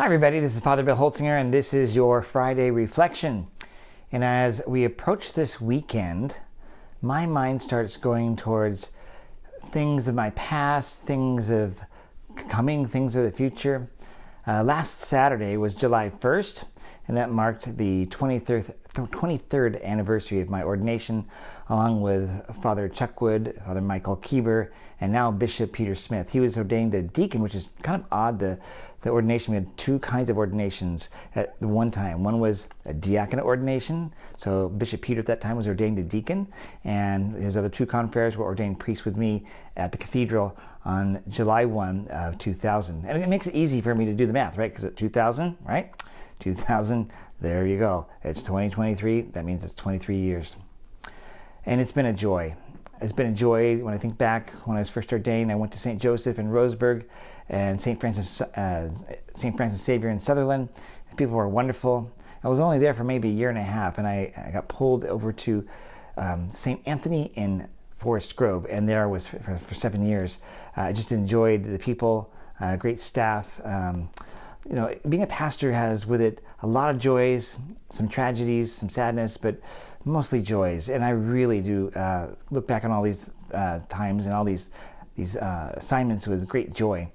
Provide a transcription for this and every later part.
Hi everybody, this is Father Bill Holtzinger and this is your Friday Reflection. And as we approach this weekend, my mind starts going towards things of my past, things of coming, things of the future. Last Saturday was July 1st, and that marked the 23rd anniversary of my ordination, along with Father Chuck Wood, Father Michael Kieber, and now Bishop Peter Smith. He was ordained a deacon, which is kind of odd. The ordination, we had two kinds of ordinations at one time. One was a diaconate ordination, so Bishop Peter at that time was ordained a deacon, and his other two confreres were ordained priests with me at the cathedral on July 1 of 2000. And it makes it easy for me to do the math, right? Because at 2000, right? 2000, there you go. It's 2023, that means it's 23 years. And it's been a joy. It's been a joy when I think back when I was first ordained. I went to St. Joseph in Roseburg and St. Francis Xavier in Sutherland. The people were wonderful. I was only there for maybe a year and a half, and I got pulled over to St. Anthony in Forest Grove, and there I was for 7 years. I just enjoyed the people, great staff. Being a pastor has with it a lot of joys, some tragedies, some sadness, but mostly joys. And I really do look back on all these times and all these assignments with great joy.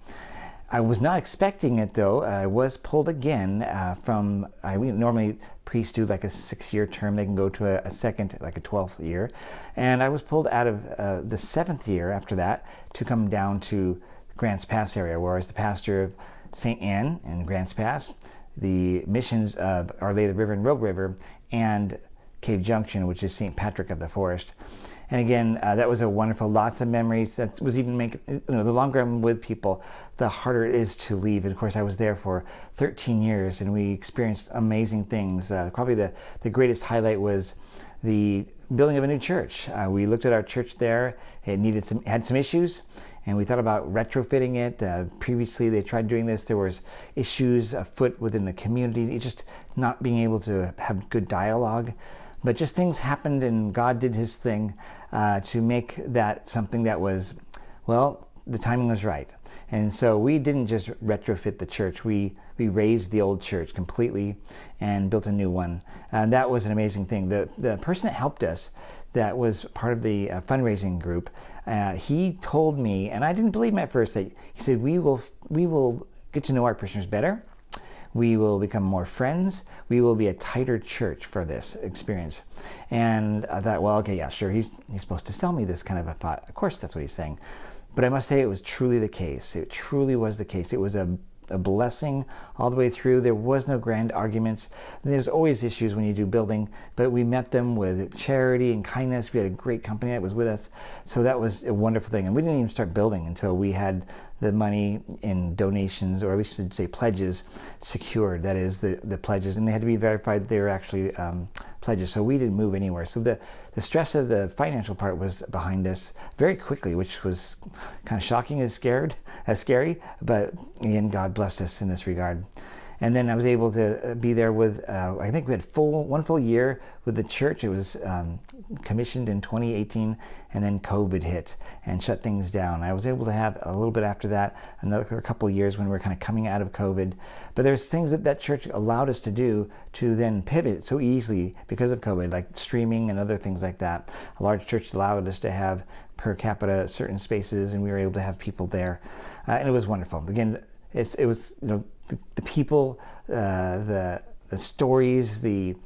I was not expecting it though. I was pulled again normally priests do like a 6-year term. They can go to a second, like a 12th year. And I was pulled out of the 7th year after that to come down to Grants Pass area, where I was the pastor of St. Anne in Grants Pass, the missions of Our Lady of the River and Rogue River, and Cave Junction, which is St. Patrick of the Forest. And again, that was a wonderful, lots of memories. That was even the longer I'm with people, the harder it is to leave. And of course, I was there for 13 years and we experienced amazing things. Probably the greatest highlight was the building of a new church. We looked at our church there. It had some issues, and we thought about retrofitting it. Previously, they tried doing this. There was issues afoot within the community, just not being able to have good dialogue. But just things happened, and God did His thing to make that something that was, well, the timing was right. And so we didn't just retrofit the church. We raised the old church completely and built a new one. And that was an amazing thing. The person that helped us, that was part of the fundraising group, he told me, and I didn't believe him at first, that he said, we will get to know our parishioners better. We will become more friends. We will be a tighter church for this experience. And I thought, well, okay, yeah, sure. He's supposed to sell me this kind of a thought. Of course, that's what he's saying. But I must say it was truly the case. It truly was the case. It was a blessing all the way through. There was no grand arguments. There's always issues when you do building, but we met them with charity and kindness. We had a great company that was with us. So that was a wonderful thing. And we didn't even start building until we had the money in donations, or at least I'd say pledges, secured. That is the pledges, and they had to be verified that they were actually pledges. So we didn't move anywhere. So the stress of the financial part was behind us very quickly, which was kind of shocking and scary. But again, God blessed us in this regard. And then I was able to be there with, I think we had one full year with the church. It was commissioned in 2018, and then COVID hit and shut things down. I was able to have a little bit after that, another couple of years when we were kind of coming out of COVID. But there's things that church allowed us to do to then pivot so easily because of COVID, like streaming and other things like that. A large church allowed us to have per capita certain spaces, and we were able to have people there. And it was wonderful. Again, it was, the people, the stories, the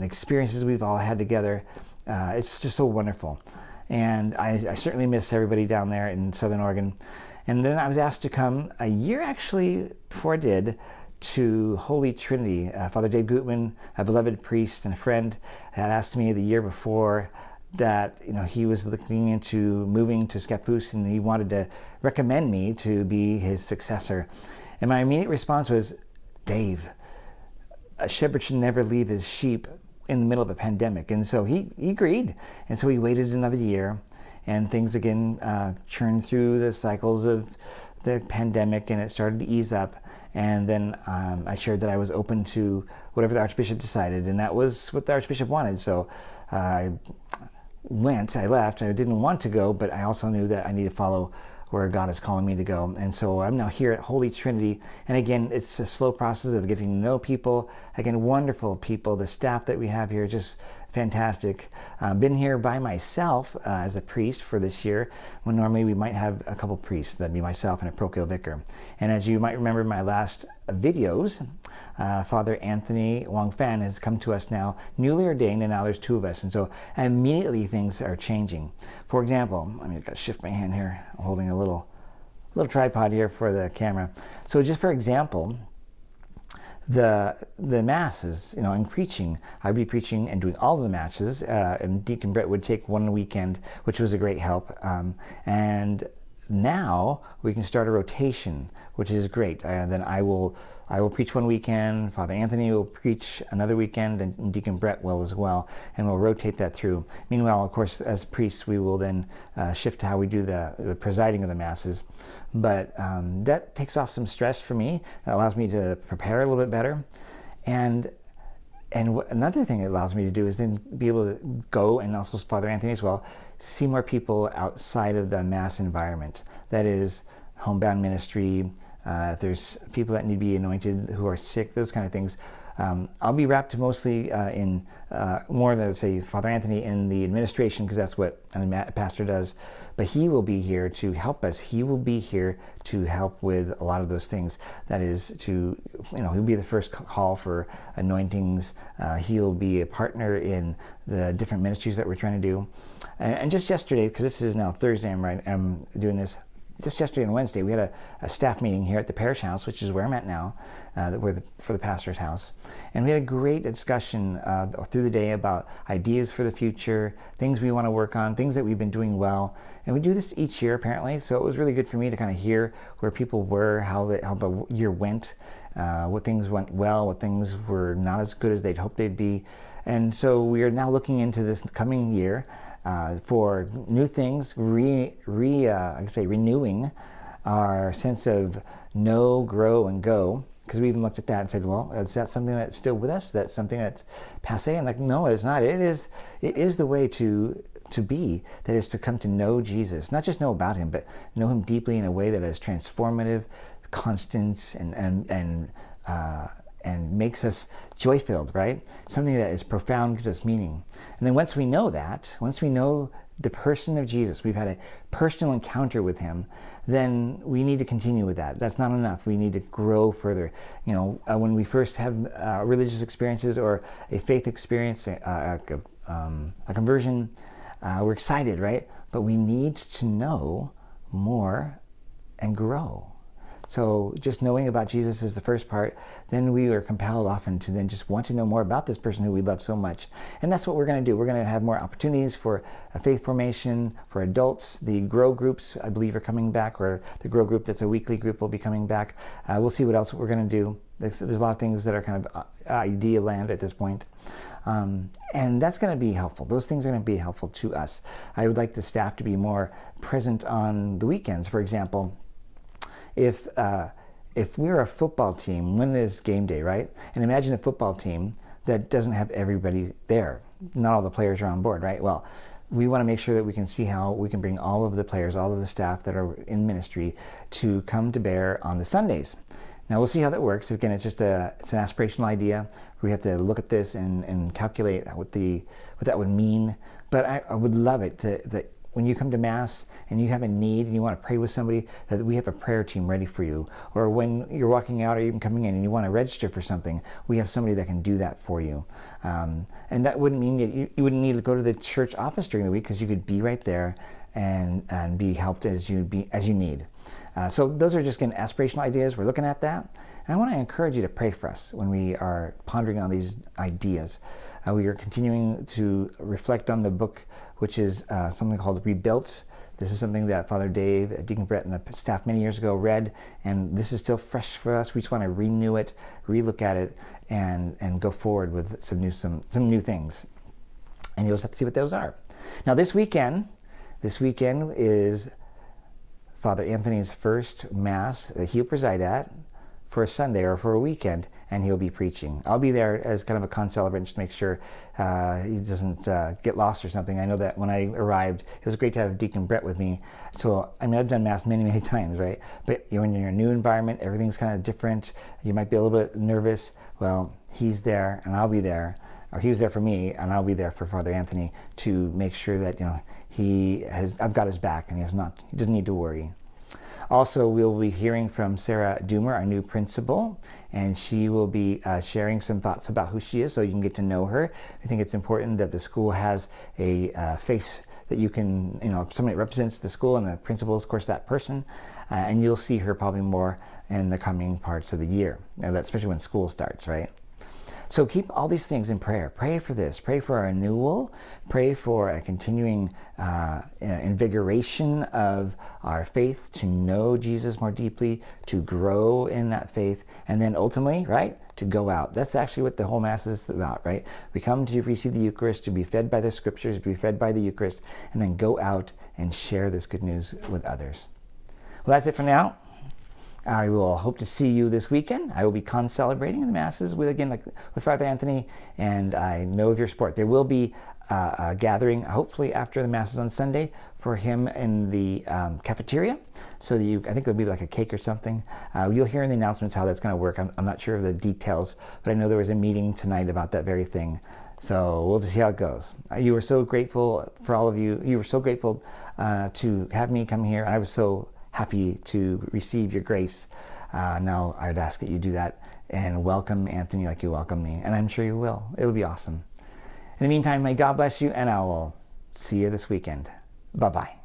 experiences we've all had together. It's just so wonderful. And I certainly miss everybody down there in Southern Oregon. And then I was asked to come a year actually before I did to Holy Trinity. Father Dave Gutman, a beloved priest and a friend, had asked me the year before that he was looking into moving to Scappoose, and he wanted to recommend me to be his successor. And my immediate response was, Dave, a shepherd should never leave his sheep in the middle of a pandemic. And so he agreed. And so he waited another year, and things again churned through the cycles of the pandemic, and it started to ease up. And then I shared that I was open to whatever the Archbishop decided, and that was what the Archbishop wanted. So I left. I didn't want to go, but I also knew that I needed to follow where God is calling me to go. And so I'm now here at Holy Trinity. And again, it's a slow process of getting to know people. Again, wonderful people. The staff that we have here, just fantastic. Been here by myself as a priest for this year, when normally we might have a couple priests. That'd be myself and a parochial vicar. And as you might remember in my last videos, Father Anthony Wong Fan has come to us now, newly ordained, and now there's 2 of us. And so immediately things are changing. For example, I've got to shift my hand here. I'm holding a little tripod here for the camera. So just for example, the masses, in preaching, I'd be preaching and doing all of the matches, and Deacon Brett would take one weekend, which was a great help. And now we can start a rotation, which is great. Then I will preach one weekend, Father Anthony will preach another weekend, and Deacon Brett will as well, and we'll rotate that through. Meanwhile, of course, as priests, we will then shift to how we do the presiding of the masses. But that takes off some stress for me. That allows me to prepare a little bit better. And another thing it allows me to do is then be able to go, and also Father Anthony as well, see more people outside of the mass environment. That is homebound ministry. If there's people that need to be anointed who are sick, those kind of things. I'll be wrapped mostly in more than, say, Father Anthony in the administration, because that's what a pastor does. But he will be here to help us. He will be here to help with a lot of those things. That is to, he'll be the first call for anointings. He'll be a partner in the different ministries that we're trying to do. And just yesterday, because this is now Thursday, I'm doing this. Just yesterday and Wednesday, we had a staff meeting here at the parish house, which is where I'm at now, for the pastor's house. And we had a great discussion through the day about ideas for the future, things we want to work on, things that we've been doing well. And we do this each year, apparently. So it was really good for me to kind of hear where people were, how the year went, what things went well, what things were not as good as they'd hoped they'd be. And so we are now looking into this coming year for new things, renewing our sense of know, grow, and go. Because we even looked at that and said, well, is that something that's still with us? Is that something that's passé? And no, it's not. It is the way to be. That is to come to know Jesus, not just know about him, but know him deeply in a way that is transformative, constant, and makes us joy-filled, right? Something that is profound, gives us meaning. And then once we know the person of Jesus, we've had a personal encounter with him, then we need to continue with that. That's not enough. We need to grow further. When we first have religious experiences or a faith experience, a conversion, we're excited, right? But we need to know more and grow. So just knowing about Jesus is the first part. Then we are compelled often to then just want to know more about this person who we love so much. And that's what we're going to do. We're going to have more opportunities for a faith formation for adults. The Grow groups, I believe, are coming back, or the Grow group that's a weekly group will be coming back. We'll see what else we're going to do. There's a lot of things that are kind of idea land at this point. And that's going to be helpful. Those things are going to be helpful to us. I would like the staff to be more present on the weekends, for example. If we're a football team, when is game day, right? And imagine a football team that doesn't have everybody there. Not all the players are on board, right? Well, we want to make sure that we can see how we can bring all of the players, all of the staff that are in ministry to come to bear on the Sundays. Now we'll see how that works. Again, it's an aspirational idea. We have to look at this and calculate what that would mean. But I would love it that when you come to Mass and you have a need and you want to pray with somebody, that we have a prayer team ready for you. Or when you're walking out or even coming in and you want to register for something, we have somebody that can do that for you. And that wouldn't mean that you wouldn't need to go to the church office during the week, because you could be right there and be helped as you need. So those are just, again, aspirational ideas. We're looking at that. And I want to encourage you to pray for us when we are pondering on these ideas. We are continuing to reflect on the book, which is something called Rebuilt. This is something that Father Dave, Deacon Brett, and the staff many years ago read, and this is still fresh for us. We just want to renew it, relook at it, and go forward with some new things. And you'll just have to see what those are. Now this weekend is Father Anthony's first Mass that he'll preside at for a Sunday or for a weekend, and he'll be preaching. I'll be there as kind of a concelebrant just to make sure he doesn't get lost or something. I know that when I arrived, it was great to have Deacon Brett with me. So, I mean, I've done Mass many, many times, right? But when you're in a new environment, everything's kind of different. You might be a little bit nervous. Well, he's there, and I'll be there. Or he was there for me, and I'll be there for Father Anthony to make sure that, I've got his back, and he doesn't need to worry. Also, we'll be hearing from Sarah Doomer, our new principal, and she will be sharing some thoughts about who she is so you can get to know her. I think it's important that the school has a face that you can, somebody that represents the school, and the principal is, of course, that person. And you'll see her probably more in the coming parts of the year, especially when school starts, right? So keep all these things in prayer. Pray for this. Pray for a renewal. Pray for a continuing invigoration of our faith to know Jesus more deeply, to grow in that faith, and then ultimately, right, to go out. That's actually what the whole Mass is about, right? We come to receive the Eucharist, to be fed by the Scriptures, to be fed by the Eucharist, and then go out and share this good news with others. Well, that's it for now. I will hope to see you this weekend. I will be celebrating the Masses with Father Anthony, and I know of your support. There will be a gathering, hopefully after the Masses on Sunday, for him in the cafeteria. So I think there'll be like a cake or something. You'll hear in the announcements how that's going to work. I'm not sure of the details, but I know there was a meeting tonight about that very thing. So we'll just see how it goes. You were so grateful for all of you. You were so grateful to have me come here. I was so happy to receive your grace. Now I'd ask that you do that and welcome Anthony like you welcome me, and I'm sure you will. It'll be awesome. In the meantime, may God bless you, and I will see you this weekend. Bye-bye.